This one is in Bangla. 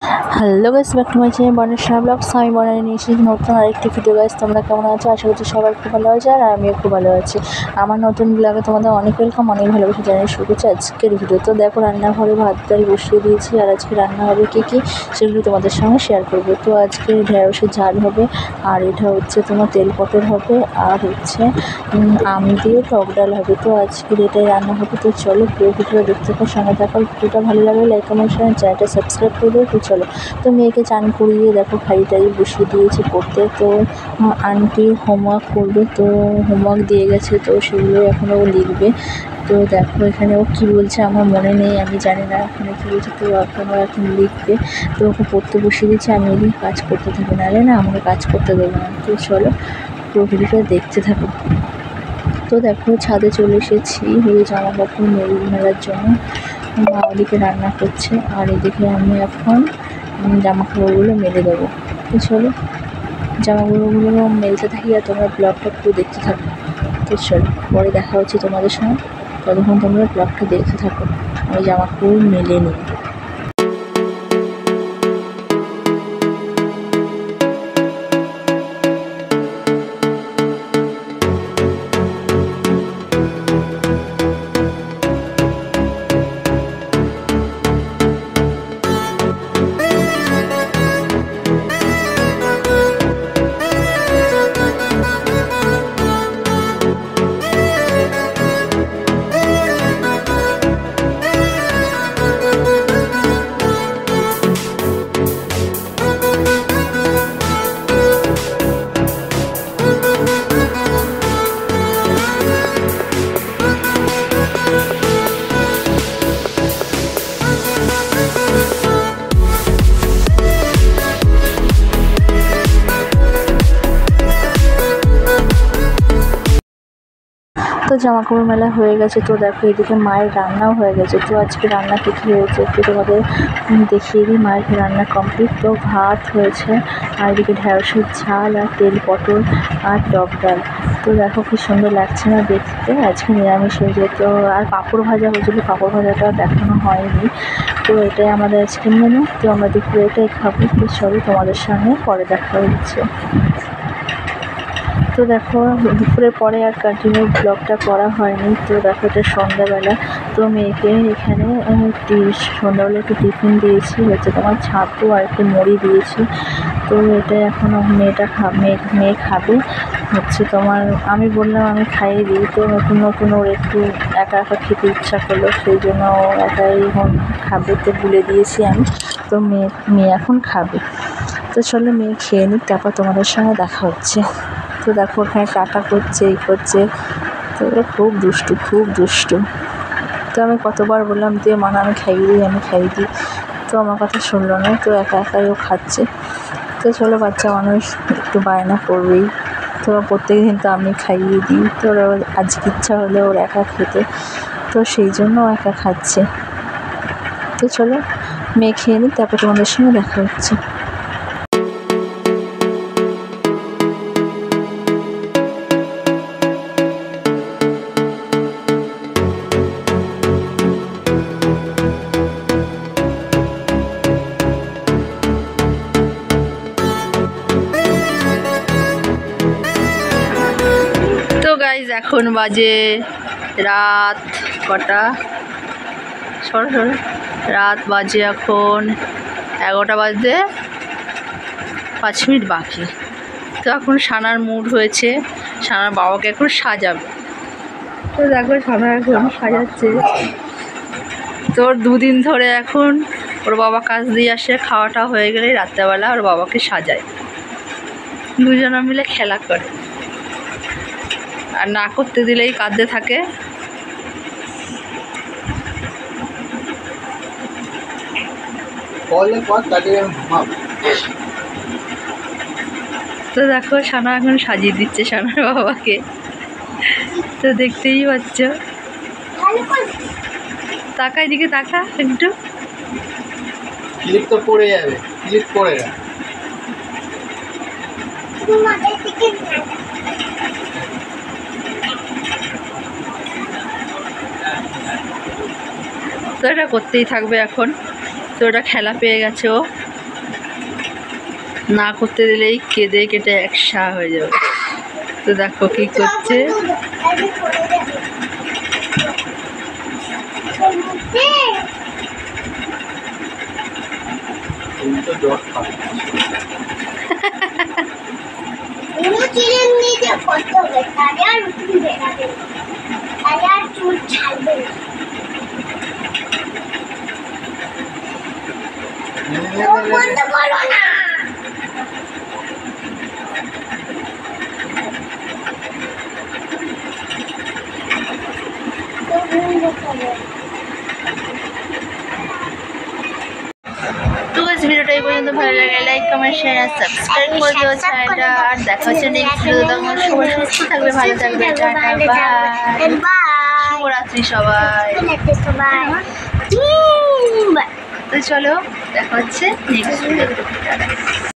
Hello guys, back to my channel Barnasha vlogs. আমি বর্ণালী নিয়ে এসেছি নতুন আরেকটি ভিডিও। গাইস, তোমরা কেমন আছো? আশা করছি সবাই খুব ভালো আছে, আর আমিও খুব ভালো আছি। আমার নতুন ব্লগে তোমাদের অনেক ওয়েলকাম, অনেক ভালোবাসা জানিয়ে শুরু করছি আজকের ভিডিও। তো দেখো, রান্নাঘরে ভাত ডাল বসিয়ে দিয়েছি, আর আজকে রান্না হবে কী সেগুলো তোমাদের সঙ্গে শেয়ার করবো। তো আজকে ঢেঁড়সের ঝাল হবে, আর এটা হচ্ছে তোমার তেল পটল হবে, আর হচ্ছে আম দিয়ে টক ডাল হবে। তো আজকের এটাই রান্না হবে। তো চলো পুরো ভিডিও দেখতে থাকো, সঙ্গে থাকো। ভিডিওটা ভালো লাগলে লাইক কমেন্ট শেয়ার, চ্যানেলটা সাবস্ক্রাইব করে দেবো। তো চলো। তো মেয়েকে চান করিয়ে দেখো খাই বসিয়ে দিয়েছি পড়তে। তো আন্টি হোমওয়ার্ক করবে, তো হোমওয়ার্ক দিয়ে গেছে, তো সেগুলো এখনও ও লিখবে। তো দেখো এখানে ও কী বলছে আমার মনে নেই, আমি জানি না এখানে কী বলছে। তো এখন লিখবে, তো ওকে পড়তে বসিয়ে দিয়েছি। আমি এদিকে কাজ করতে থাকি, নাহলে না আমাকে কাজ করতে দেবো না। তো চলো পুরো ভিডিওটা দেখতে থাকো। তো দেখো ছাদে চলে এসেছি এই জামা কাপড় মেলার জন্য। মা ওদিকে রান্না করছে, আর এদিকে আমি এখন জামা কাপড়গুলো মেলে দেবো। তো চলো জামা কাপড়গুলো মেলতে থাকি, আর তোমরা ব্লগটা পুরো দেখতে থাকো। তো চলো পরে দেখা হচ্ছে তোমাদের সঙ্গে, ততক্ষণ তোমরা ব্লগটা দেখতে থাকো। আমি জামা কাপড় মেলে নিই। তো জামা কাপড় মেলা হয়ে গেছে। তো দেখো এদিকে মায়ের রান্নাও হয়ে গেছে। তো আজকে রান্না কী হয়েছে একটু তোমাদের দেখিয়ে দিই। মায়ের রান্না কমপ্লিট। তো ভাত হয়েছে, আর এদিকে ঢেঁড়সের ঝাল, আর তেল পটল, আর টক ডাল। তো দেখো কি সুন্দর লাগছে না দেখতে। আজকে নিরামিষ হয়েছে। তো আর পাঁপড় ভাজা হয়েছিল, পাঁপড় ভাজাটা দেখানো হয়নি। তো এটাই আমাদের আজকের মেনু। তো আমরা দুপুরে এটাই খাবো। তো চলো তোমাদের সঙ্গে পরে দেখা হচ্ছে। তো দেখো দুপুরের পরে আর কন্টিনিউ ব্লগটা করা হয়নি। তো দেখো এটা সন্ধ্যাবেলা। তো মেয়েকে এখানে সন্ধ্যাবেলা একটু টিফিন দিয়েছি, হচ্ছে তোমার ছাতু আর একটু মুড়ি দিয়েছি। তো এটা এখন মেয়ে খাবে হচ্ছে তোমার। আমি বললাম আমি খাইয়ে দিই। তো নতুন নতুন ওর একটু একা একা খেতে ইচ্ছা করলো, সেই জন্য ও একাই এখন খাবে। তো বলে দিয়েছি আমি। তো মেয়ে এখন খাবে। তো চলো মেয়ে খেয়ে নিক, তারপর তোমাদের সঙ্গে দেখা হচ্ছে। তো দেখো ওখানে টাটা করছে, এই করছে। তো খুব দুষ্টু। তো আমি কতবার বললাম দিয়ে মানে আমি খাইয়ে দিই। তো আমার কথা শুনলো না। তো একা একাই ও খাচ্ছে। তো চলো বাচ্চা মানুষ একটু বায়না করবেই। তো প্রত্যেক দিন তো আমি খাইয়ে দিই। তো আজকে ইচ্ছা হলে ওর একা খেতে, তো সেই জন্য ও একা খাচ্ছে। তো চলো মেয়ে খেয়ে নিই, তারপর তোমাদের সঙ্গে দেখা হচ্ছে। তো গাইজ এখন বাজে রাত কটা, সরো রাত বাজে এখন 11টা বাজতে 5 মিনিট বাকি। তো এখন সানার মুড হয়েছে, সানার বাবাকে এখন সাজাবে। তো দেখো সানা এখন সাজাচ্ছে। তোর 2 দিন ধরে এখন ওর বাবা কাজ দিয়ে আসে, খাওয়াটা হয়ে গেলেই রাত্রেবেলা ওর বাবাকে সাজায়। দুজনে মিলে খেলা করে, আর না করতে দিলেই কাঁদতে থাকে। তো দেখো সানা এখন সাজিয়ে দিচ্ছে সানার বাবাকে। তো দেখতেই পাচ্ছ, তাকা এদিকে তাকা একটু। ক্লিপ তো পড়ে যাবে, ক্লিপ পড়ে না। তো এটা করতেই থাকবে এখন। তো ওটা খেলা পেয়ে গেছে ও। না করতে দিলেই কেঁদে কেটে একসা হয়ে যাবে। তো দেখো কি করছে। তুমি তো জট খাবে। তো গাইস ভিডিওটা এই পর্যন্ত ভালো লাগে লাইক কমেন্ট শেয়ার আর সাবস্ক্রাইব করে দিও চ্যানেলটা। আর দেখা হচ্ছে নেক্সট ভিডিও। তখন সবাই সুস্থ থাকবে, ভালো থাকবে। টাটা বাই, শুভরাত্রি সবাই। তো চলো দেখা হচ্ছে নেক্সট ভিডিও।